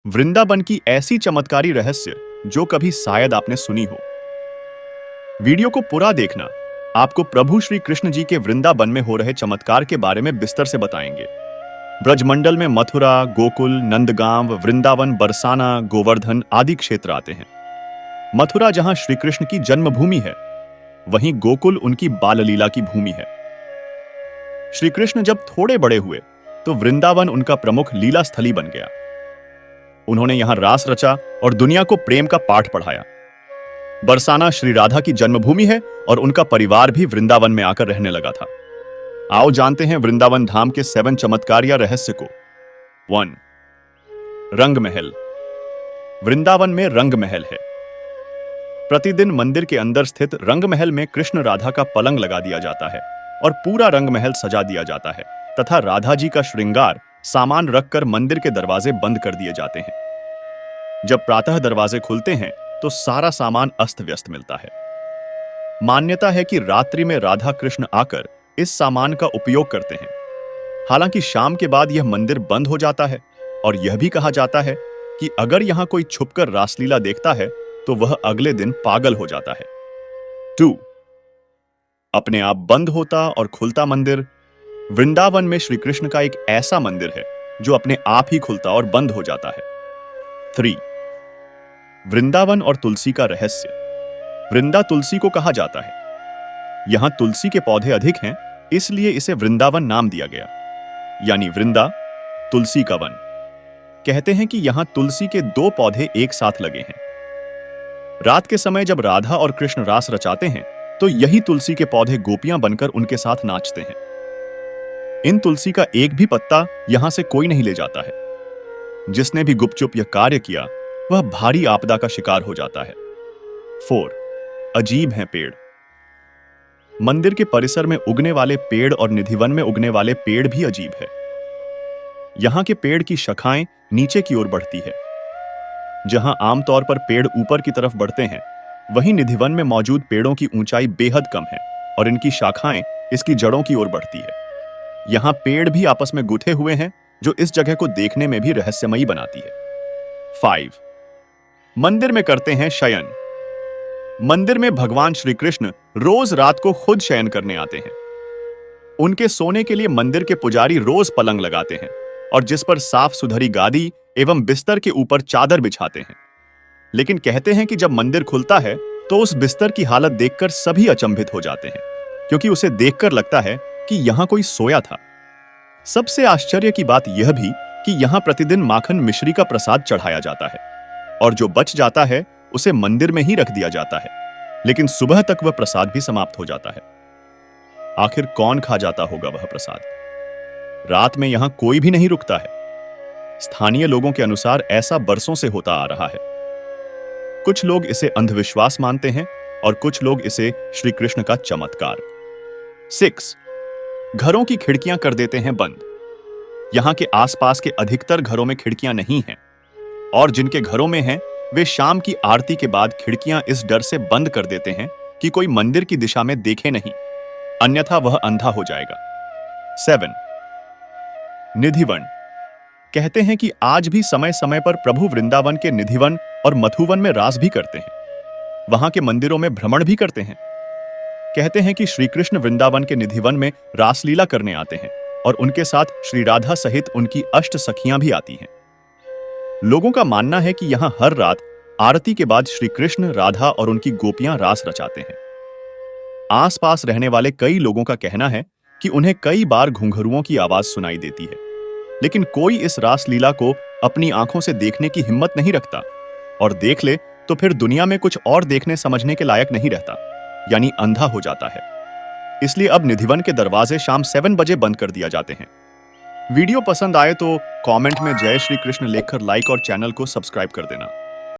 वृंदावन की ऐसी चमत्कारी रहस्य जो कभी शायद आपने सुनी हो। वीडियो को पूरा देखना, आपको प्रभु श्री कृष्ण जी के वृंदावन में हो रहे चमत्कार के बारे में विस्तार से बताएंगे। ब्रजमंडल में मथुरा, गोकुल, नंदगांव, वृंदावन, बरसाना, गोवर्धन आदि क्षेत्र आते हैं। मथुरा जहां श्री कृष्ण की जन्मभूमि है, वहीं गोकुल उनकी बाललीला की भूमि है। श्री कृष्ण जब थोड़े बड़े हुए तो वृंदावन उनका प्रमुख लीला स्थली बन गया। उन्होंने यहां रास रचा और दुनिया को प्रेम का पाठ पढ़ाया। बरसाना श्री राधा की जन्मभूमि है और उनका परिवार भी वृंदावन में आकर रहने लगा था। आओ जानते हैं वृंदावन धाम के 7 चमत्कार या रहस्य को। 1. रंग महल। वृंदावन में रंग महल है। प्रतिदिन मंदिर के अंदर स्थित रंग महल में कृष्ण राधा का पलंग लगा दिया जाता है और पूरा रंग महल सजा दिया जाता है तथा राधा जी का श्रृंगार सामान रखकर मंदिर के दरवाजे बंद कर दिए जाते हैं। जब प्रातः दरवाजे खुलते हैं तो सारा सामान अस्त व्यस्त मिलता है। मान्यता है कि रात्रि में राधा कृष्ण आकर इस सामान का उपयोग करते हैं। हालांकि शाम के बाद यह मंदिर बंद हो जाता है और यह भी कहा जाता है कि अगर यहां कोई छुपकर रासलीला देखता है तो वह अगले दिन पागल हो जाता है। 2. अपने आप बंद होता और खुलता मंदिर। वृंदावन में श्री कृष्ण का एक ऐसा मंदिर है जो अपने आप ही खुलता और बंद हो जाता है। 3. वृंदावन और तुलसी का रहस्य। वृंदा तुलसी को कहा जाता है। यहां तुलसी के पौधे अधिक हैं, इसलिए इसे वृंदावन नाम दिया गया, यानी वृंदा तुलसी का वन। कहते हैं कि यहां तुलसी के 2 पौधे एक साथ लगे हैं। रात के समय जब राधा और कृष्ण रास रचाते हैं तो यही तुलसी के पौधे गोपियां बनकर उनके साथ नाचते हैं। इन तुलसी का एक भी पत्ता यहां से कोई नहीं ले जाता है। जिसने भी गुपचुप यह कार्य किया वह भारी आपदा का शिकार हो जाता है। 4. अजीब हैं पेड़। मंदिर के परिसर में उगने वाले पेड़ और निधिवन में उगने वाले पेड़ भी अजीब है। यहां के पेड़ की शाखाएं नीचे की ओर बढ़ती है। जहां आमतौर पर पेड़ ऊपर की तरफ बढ़ते हैं, वहीं निधिवन में मौजूद पेड़ों की ऊंचाई बेहद कम है और इनकी शाखाएं इसकी जड़ों की ओर बढ़ती है। यहां पेड़ भी आपस में गुथे हुए हैं, जो इस जगह को देखने में भी रहस्यमयी बनाती है। 5. मंदिर में करते हैं शयन। मंदिर में भगवान श्री कृष्ण रोज रात को खुद शयन करने आते हैं। उनके सोने के लिए मंदिर के पुजारी रोज पलंग लगाते हैं और जिस पर साफ सुथरी गादी एवं बिस्तर के ऊपर चादर बिछाते हैं। लेकिन कहते हैं कि जब मंदिर खुलता है तो उस बिस्तर की हालत देखकर सभी अचंभित हो जाते हैं, क्योंकि उसे देखकर लगता है कि यहां कोई सोया था। सबसे आश्चर्य की बात यह भी कि यहां प्रतिदिन माखन मिश्री का प्रसाद चढ़ाया जाता है और जो बच जाता है उसे मंदिर में ही रख दिया जाता है, लेकिन सुबह तक वह प्रसाद भी समाप्त हो जाता है। आखिर कौन खा जाता होगा वह प्रसाद? रात में यहां कोई भी नहीं रुकता है। स्थानीय लोगों के अनुसार ऐसा बरसों से होता आ रहा है। कुछ लोग इसे अंधविश्वास मानते हैं और कुछ लोग इसे श्री कृष्ण का चमत्कार। 6. घरों की खिड़कियां कर देते हैं बंद। यहां के आसपास के अधिकतर घरों में खिड़कियां नहीं हैं और जिनके घरों में हैं वे शाम की आरती के बाद खिड़कियां इस डर से बंद कर देते हैं कि कोई मंदिर की दिशा में देखे नहीं, अन्यथा वह अंधा हो जाएगा। 7. निधिवन। कहते हैं कि आज भी समय समय पर प्रभु वृंदावन के निधिवन और मथुवन में रास भी करते हैं। वहां के मंदिरों में भ्रमण भी करते हैं। कहते हैं कि श्री कृष्ण वृंदावन के निधिवन में रासलीला करने आते हैं और उनके साथ श्री राधा सहित उनकी अष्ट सखियां भी आती हैं। लोगों का मानना है कि यहां हर रात आरती के बाद श्री कृष्ण, राधा और उनकी गोपियां रास रचाते हैं। आसपास रहने वाले कई लोगों का कहना है कि उन्हें कई बार घुंघरुओं की आवाज सुनाई देती है, लेकिन कोई इस रासलीला को अपनी आंखों से देखने की हिम्मत नहीं रखता और देख ले तो फिर दुनिया में कुछ और देखने समझने के लायक नहीं रहता, यानी अंधा हो जाता है। इसलिए अब निधिवन के दरवाजे शाम 7 बजे बंद कर दिया जाते हैं। वीडियो पसंद आए तो कमेंट में जय श्री कृष्ण लिखकर लाइक और चैनल को सब्सक्राइब कर देना।